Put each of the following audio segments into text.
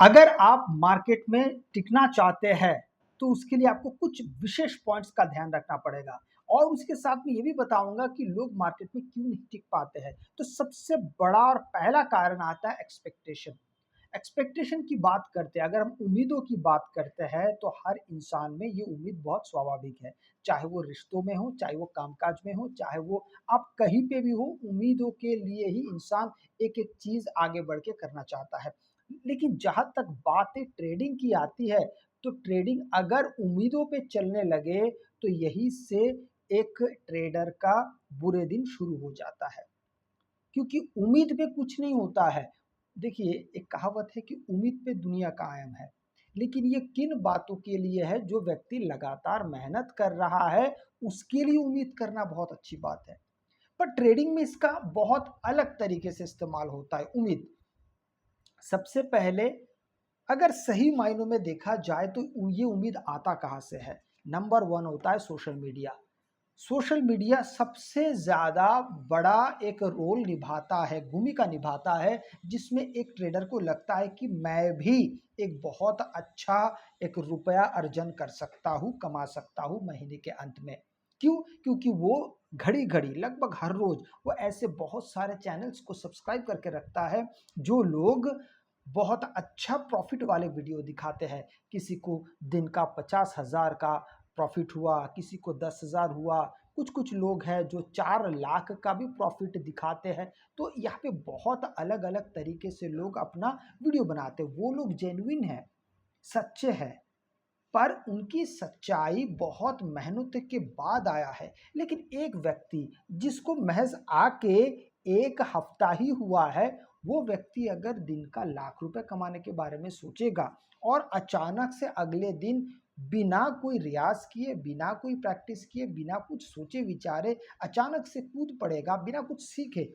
अगर आप मार्केट में टिकना चाहते हैं तो उसके लिए आपको कुछ विशेष पॉइंट्स का ध्यान रखना पड़ेगा और उसके साथ में ये भी बताऊंगा कि लोग मार्केट में क्यों नहीं टिक पाते हैं। तो सबसे बड़ा और पहला कारण आता है एक्सपेक्टेशन। एक्सपेक्टेशन की बात करते हैं, अगर हम उम्मीदों की बात करते हैं तो हर इंसान में ये उम्मीद बहुत स्वाभाविक है। चाहे वो रिश्तों में हो, चाहे वो कामकाज में हो, चाहे वो आप कहीं पे भी हो, उम्मीदों के लिए ही इंसान एक एक चीज आगे बढ़ के करना चाहता है। लेकिन जहां तक बात ट्रेडिंग की आती है, तो ट्रेडिंग अगर उम्मीदों पे चलने लगे तो यही से एक ट्रेडर का बुरे दिन शुरू हो जाता है, क्योंकि उम्मीद पे कुछ नहीं होता है। देखिए, एक कहावत है कि उम्मीद पे दुनिया कायम है, लेकिन ये किन बातों के लिए है? जो व्यक्ति लगातार मेहनत कर रहा है उसके लिए उम्मीद करना बहुत अच्छी बात है। पर ट्रेडिंग में इसका बहुत अलग तरीके से इस्तेमाल होता है उम्मीद। सबसे पहले, अगर सही मायनों में देखा जाए तो ये उम्मीद आता कहाँ से है? नंबर वन होता है सोशल मीडिया। सोशल मीडिया सबसे ज्यादा बड़ा एक रोल निभाता है, भूमिका निभाता है, जिसमें एक ट्रेडर को लगता है कि मैं भी एक बहुत अच्छा एक रुपया अर्जन कर सकता हूं, कमा सकता हूं महीने के अंत में। क्यों? क्योंकि वो घड़ी घड़ी लगभग हर रोज वो ऐसे बहुत सारे चैनल्स को सब्सक्राइब करके रखता है जो लोग बहुत अच्छा प्रॉफिट वाले वीडियो दिखाते हैं। किसी को दिन का 50,000 का प्रॉफिट हुआ, किसी को 10,000 हुआ, कुछ कुछ लोग हैं जो 4 लाख का भी प्रॉफिट दिखाते हैं। तो यहाँ पे बहुत अलग अलग तरीके से लोग अपना वीडियो बनाते हैं। वो लोग जेन्युइन है, सच्चे हैं, पर उनकी सच्चाई बहुत मेहनत के बाद आया है। लेकिन एक व्यक्ति जिसको महज आके एक हफ्ता ही हुआ है, वो व्यक्ति अगर दिन का लाख रुपए कमाने के बारे में सोचेगा और अचानक से अगले दिन बिना कोई रियाज किए, बिना कोई प्रैक्टिस किए, बिना कुछ सोचे विचारे अचानक से कूद पड़ेगा, बिना कुछ सीखे,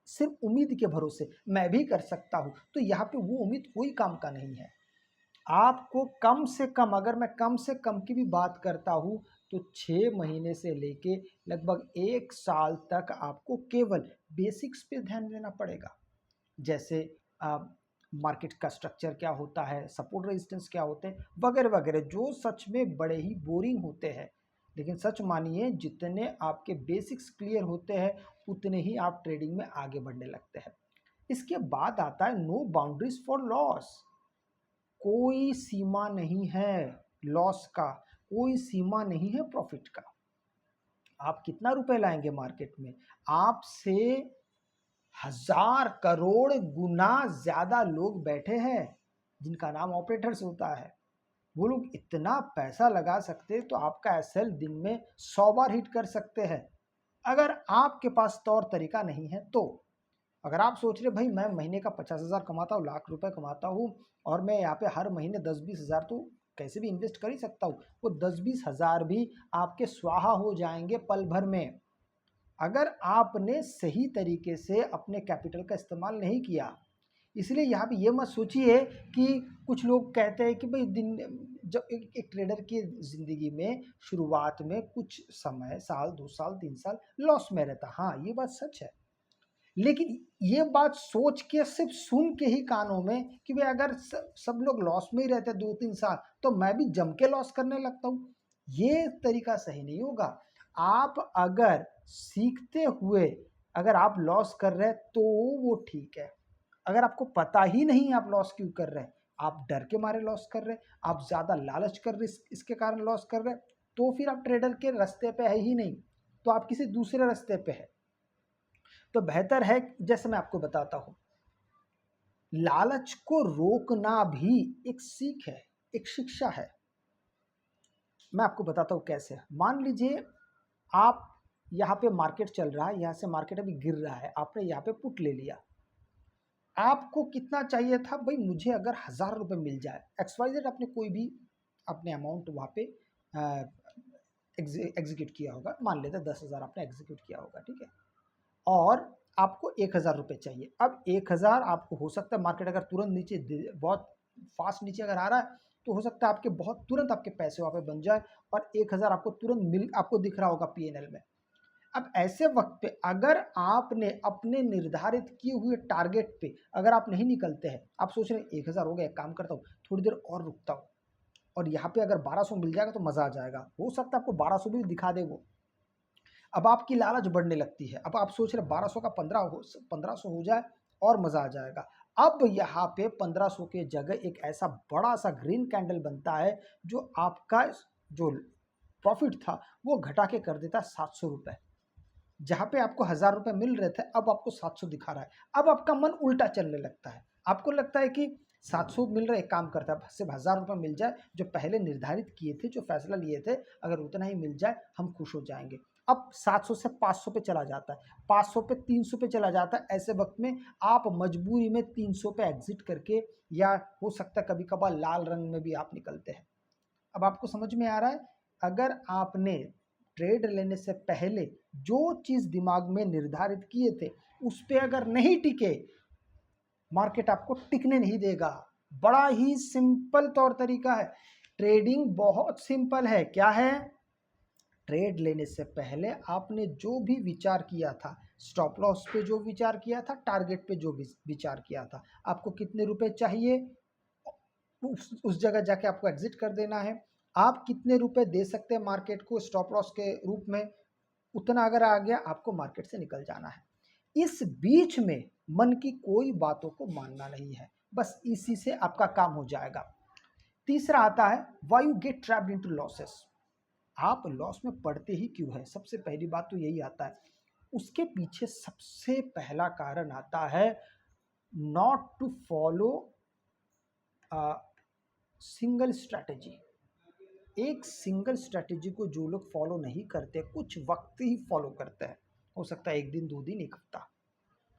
सिर्फ उम्मीद के भरोसे मैं भी कर सकता हूं, तो यहाँ पे वो उम्मीद कोई काम का नहीं है। आपको कम से कम, अगर मैं कम से कम की भी बात करता हूं, तो 6 महीने से लेके लगभग 1 साल तक आपको केवल बेसिक्स पे ध्यान देना पड़ेगा। जैसे मार्केट का स्ट्रक्चर क्या होता है, सपोर्ट रेजिस्टेंस क्या होते हैं, वगैरह वगैरह, जो सच में बड़े ही बोरिंग होते हैं। लेकिन सच मानिए, जितने आपके बेसिक्स क्लियर होते हैं उतने ही आप ट्रेडिंग में आगे बढ़ने लगते हैं। इसके बाद आता है नो बाउंड्रीज फॉर लॉस। कोई सीमा नहीं है लॉस का, कोई सीमा नहीं है प्रॉफिट का। आप कितना रुपए लाएंगे मार्केट में? आपसे 1,000 करोड़ गुना ज्यादा लोग बैठे हैं जिनका नाम ऑपरेटर्स होता है। वो लोग इतना पैसा लगा सकते हैं तो आपका एसएल दिन में 100 बार हिट कर सकते हैं। अगर आपके पास तौर तरीका नहीं है तो, अगर आप सोच रहे भाई मैं महीने का 50,000 कमाता हूँ, लाख रुपए कमाता हूँ और मैं यहाँ पे हर महीने 10-20 हज़ार तो कैसे भी इन्वेस्ट कर ही सकता हूँ, वो 10-20 हज़ार भी आपके स्वाहा हो जाएंगे पल भर में, अगर आपने सही तरीके से अपने कैपिटल का इस्तेमाल नहीं किया। इसलिए यहाँ पे ये मत सोचिए कि कुछ लोग कहते हैं कि भाई दिन, जब एक ट्रेडर की जिंदगी में शुरुआत में कुछ समय, साल 2 साल 3 साल लॉस में रहता, हाँ ये बात सच है। लेकिन ये बात सोच के, सिर्फ सुन के ही कानों में कि भाई अगर सब लोग लॉस में ही रहते 2-3 साल तो मैं भी जम के लॉस करने लगता हूँ, ये तरीका सही नहीं होगा। आप अगर सीखते हुए अगर आप लॉस कर रहे हैं तो वो ठीक है। अगर आपको पता ही नहीं आप लॉस क्यों कर रहे हैं, आप डर के मारे लॉस कर रहे हैं, आप ज्यादा लालच कर रहे इसके कारण लॉस कर रहे हैं, तो फिर आप ट्रेडर के रास्ते पे है ही नहीं, तो आप किसी दूसरे रास्ते पे है। तो बेहतर है, जैसे मैं आपको बताता हूं, लालच को रोकना भी एक सीख है, एक शिक्षा है। मैं आपको बताता हूं कैसे। मान लीजिए आप, यहाँ पे मार्केट चल रहा है, यहाँ से मार्केट अभी गिर रहा है, आपने यहाँ पे पुट ले लिया। आपको कितना चाहिए था भाई? मुझे अगर 1,000 रुपये मिल जाए, XYZ आपने कोई भी अपने अमाउंट वहाँ पे एग्जीक्यूट किया होगा, मान लेते 10,000 आपने एग्जीक्यूट किया होगा, ठीक है, और आपको 1,000 रुपये चाहिए। अब 1,000 आपको, हो सकता है मार्केट अगर तुरंत नीचे बहुत फास्ट नीचे अगर आ रहा है तो हो सकता है आपके बहुत तुरंत आपके पैसे वहाँ पे बन जाए और 1,000 आपको तुरंत मिल, आपको दिख रहा होगा PNL में। अब ऐसे वक्त पे अगर आपने अपने निर्धारित किए हुए टारगेट पे अगर आप नहीं निकलते हैं, आप सोच रहे हैं 1000 हो गया, एक काम करता हूँ थोड़ी देर और रुकता हूँ और यहाँ पे अगर 1200 मिल जाएगा तो मज़ा आ जाएगा, हो सकता है आपको 1200 भी दिखा दे वो। अब आपकी लालच बढ़ने लगती है, अब आप सोच रहे 1200 का 1500 हो जाए और मज़ा आ जाएगा। अब यहाँ पे 1500 के जगह एक ऐसा बड़ा सा ग्रीन कैंडल बनता है जो आपका जो प्रॉफिट था वो घटा के कर देता है 700 रुपये। जहाँ पे आपको 1000 रुपये मिल रहे थे अब आपको 700 दिखा रहा है। अब आपका मन उल्टा चलने लगता है, आपको लगता है कि 700 मिल रहा है, एक काम करता है सिर्फ 1000 रुपये मिल जाए, जो पहले निर्धारित किए थे, जो फैसला लिए थे, अगर उतना ही मिल जाए हम खुश हो जाएंगे। अब 700 से 500 पे चला जाता है, 500 पे 300 पे चला जाता है। ऐसे वक्त में आप मजबूरी में 300 पे एग्जिट करके, या हो सकता है कभी कभार लाल रंग में भी आप निकलते हैं। अब आपको समझ में आ रहा है, अगर आपने ट्रेड लेने से पहले जो चीज़ दिमाग में निर्धारित किए थे उस पे अगर नहीं टिके, मार्केट आपको टिकने नहीं देगा। बड़ा ही सिंपल तौर तरीका है, ट्रेडिंग बहुत सिंपल है। क्या है? ट्रेड लेने से पहले आपने जो भी विचार किया था, स्टॉप लॉस पे जो विचार किया था, टारगेट पे जो विचार किया था, आपको कितने रुपए चाहिए, उस जगह जाके आपको एग्जिट कर देना है। आप कितने रुपए दे सकते हैं मार्केट को स्टॉप लॉस के रूप में, उतना अगर आ गया आपको मार्केट से निकल जाना है। इस बीच में मन की कोई बातों को मानना नहीं है, बस इसी से आपका काम हो जाएगा। तीसरा आता है why you get trapped into losses. आप लॉस में पड़ते ही क्यों है? सबसे पहली बात तो यही आता है। उसके पीछे सबसे पहला कारण आता है not to follow single strategy. एक सिंगल स्ट्रैटेजी को जो लोग फॉलो नहीं करते, कुछ वक्त ही फॉलो करते हैं, हो सकता है 1 दिन 2 दिन 1 हफ्ता,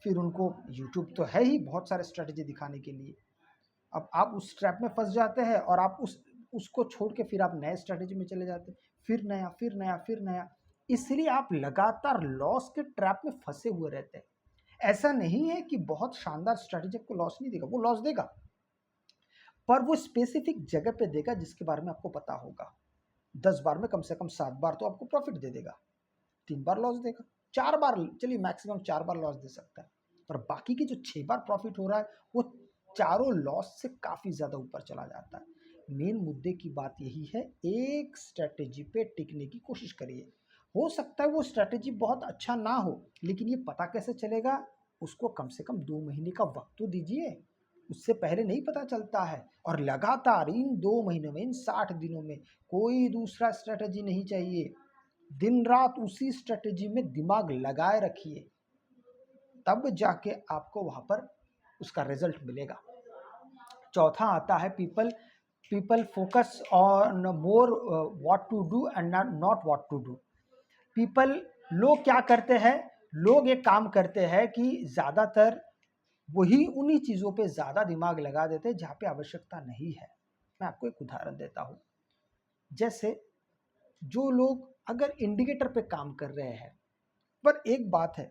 फिर उनको यूट्यूब तो है ही बहुत सारे स्ट्रैटेजी दिखाने के लिए। अब आप उस ट्रैप में फंस जाते हैं और आप उसको छोड़ के फिर आप नए स्ट्रैटेजी में चले जाते हैं, फिर नया फिर नया फिर नया। इसलिए आप लगातार लॉस के ट्रैप में फंसे हुए रहते हैं। ऐसा नहीं है कि बहुत शानदार स्ट्रैटेजी को लॉस नहीं देगा, वो लॉस देगा, पर वो स्पेसिफिक जगह पे देगा जिसके बारे में आपको पता होगा। 10 बार में कम से कम 7 बार तो आपको प्रॉफिट दे देगा, 3 बार लॉस देगा, 4 बार, चलिए मैक्सिमम 4 बार लॉस दे सकता है, पर बाकी के जो 6 बार प्रॉफिट हो रहा है वो चारों लॉस से काफ़ी ज़्यादा ऊपर चला जाता है। मेन मुद्दे की बात यही है, एक स्ट्रैटेजी पे टिकने की कोशिश करिए। हो सकता है वो स्ट्रैटेजी बहुत अच्छा ना हो, लेकिन ये पता कैसे चलेगा? उसको कम से कम 2 महीने का वक्त तो दीजिए, उससे पहले नहीं पता चलता है। और लगातार इन 2 महीनों में, इन 60 दिनों में कोई दूसरा स्ट्रैटेजी नहीं चाहिए। दिन रात उसी स्ट्रैटेजी में दिमाग लगाए रखिए, तब जाके आपको वहाँ पर उसका रिजल्ट मिलेगा। चौथा आता है people focus on more what to do and not what to do. People, लोग क्या करते हैं, लोग एक काम करते हैं कि ज़्यादातर वही उन्हीं चीज़ों पे ज़्यादा दिमाग लगा देते हैं जहाँ पे आवश्यकता नहीं है। मैं आपको एक उदाहरण देता हूँ। जैसे जो लोग अगर इंडिकेटर पे काम कर रहे हैं, पर एक बात है,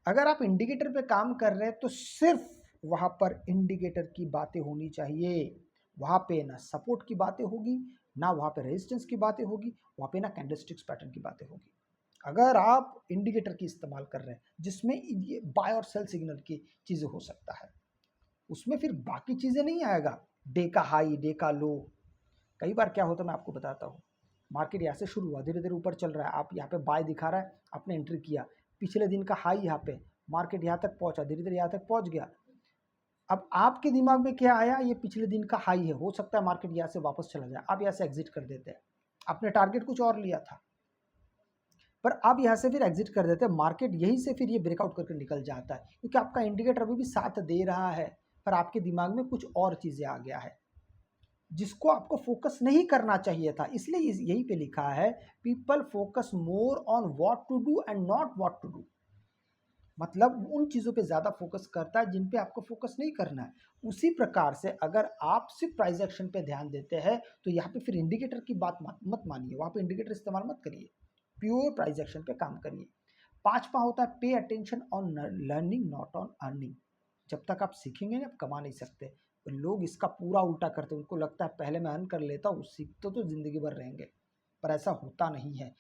अगर आप इंडिकेटर पे काम कर रहे हैं तो सिर्फ वहाँ पर इंडिकेटर की बातें होनी चाहिए। वहाँ पे ना सपोर्ट की बातें होगी, ना वहाँ पे रेजिस्टेंस की बातें होगी, वहाँ पे ना कैंडलस्टिक्स पैटर्न की बातें होगी। अगर आप इंडिकेटर की इस्तेमाल कर रहे हैं जिसमें ये बाय और सेल सिग्नल की चीज़ें हो सकता है, उसमें फिर बाकी चीज़ें नहीं आएगा, डे का हाई डे का लो। कई बार क्या होता है मैं आपको बताता हूँ, मार्केट यहाँ से शुरू हुआ, धीरे धीरे ऊपर चल रहा है, आप यहाँ पे बाय दिखा रहा है, आपने एंट्री किया, पिछले दिन का हाई यहाँ पे, मार्केट यहाँ तक पहुँचा, धीरे धीरे यहाँ तक पहुँच गया। अब आपके दिमाग में क्या आया, ये पिछले दिन का हाई है, हो सकता है मार्केट यहाँ से वापस चला जाए, आप यहाँ से एग्जिट कर देते हैं। आपने टारगेट कुछ और लिया था, पर आप यहाँ से फिर एग्जिट कर देते हैं, मार्केट यहीं से फिर ये ब्रेकआउट करके निकल जाता है, क्योंकि आपका इंडिकेटर अभी भी साथ दे रहा है, पर आपके दिमाग में कुछ और चीज़ें आ गया है जिसको आपको फोकस नहीं करना चाहिए था। इसलिए यहीं पे लिखा है people focus more on what to do and not what to do. मतलब उन चीज़ों पे ज़्यादा फोकस करता है जिन पे आपको फोकस नहीं करना है। उसी प्रकार से अगर आप सिर्फ प्राइस एक्शन पे ध्यान देते हैं तो यहाँ पे फिर इंडिकेटर की बात मत मानिए, वहाँ पे इंडिकेटर इस्तेमाल मत करिए, प्योर प्राइस एक्शन पे काम करिए। पांचवा होता है pay attention on learning not on earning. जब तक आप सीखेंगे ना आप कमा नहीं सकते। तो लोग इसका पूरा उल्टा करते हैं, उनको लगता है पहले मैं अर्न कर लेता हूँ, सीखते तो ज़िंदगी भर रहेंगे, पर ऐसा होता नहीं है।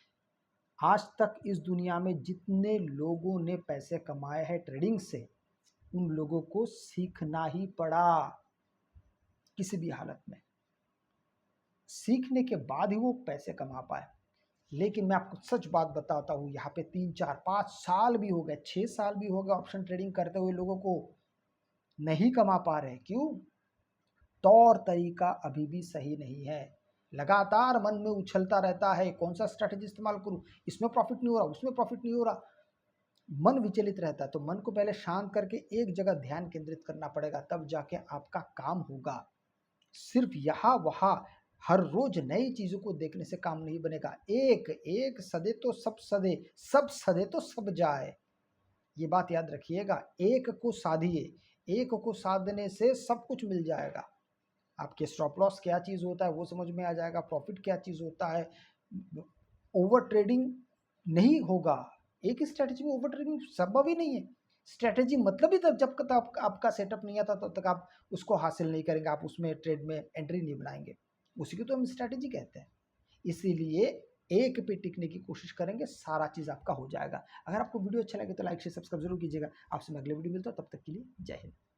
आज तक इस दुनिया में जितने लोगों ने पैसे कमाए हैं ट्रेडिंग से, उन लोगों को सीखना ही पड़ा किसी भी हालत में। सीखने के बाद ही वो पैसे कमा पाए। लेकिन मैं आपको सच बात बताता हूँ, यहाँ पे 3, 4, 5 साल भी हो गए, 6 साल भी हो गए ऑप्शन ट्रेडिंग करते हुए लोगों को नहीं कमा पा रहे। क्यों? तौर तरीका अभी भी सही नहीं है। लगातार मन में उछलता रहता है, कौन सा स्ट्रैटेजी इस्तेमाल करूँ, इसमें प्रॉफिट नहीं हो रहा, उसमें प्रॉफिट नहीं हो रहा। मन विचलित रहता है, तो मन को पहले शांत करके एक जगह ध्यान केंद्रित करना पड़ेगा, तब जाके आपका काम होगा। सिर्फ यहाँ वहाँ हर रोज नई चीजों को देखने से काम नहीं बनेगा। एक एक सदे तो सब सदे, सब सदे तो सब जाए। ये बात याद रखिएगा, एक को साधिए, एक को साधने से सब कुछ मिल जाएगा। आपके स्टॉप लॉस क्या चीज़ होता है वो समझ में आ जाएगा, प्रॉफिट क्या चीज़ होता है। ओवर ट्रेडिंग नहीं होगा, एक स्ट्रैटेजी में ओवर ट्रेडिंग संभव ही नहीं है। स्ट्रैटेजी मतलब ही तब जब तक आपका सेटअप नहीं आता तब तक आप उसको हासिल नहीं करेंगे, आप उसमें ट्रेड में एंट्री नहीं बनाएंगे, उसी को तो हम स्ट्रैटेजी कहते हैं। इसीलिए एक पे टिकने की कोशिश करेंगे, सारा चीज़ आपका हो जाएगा। अगर आपको वीडियो अच्छा लगे तो लाइक शेयर सब्सक्राइब जरूर कीजिएगा। आपसे मैं अगले वीडियो मिलता हूँ, तब तक के लिए जय हिंद।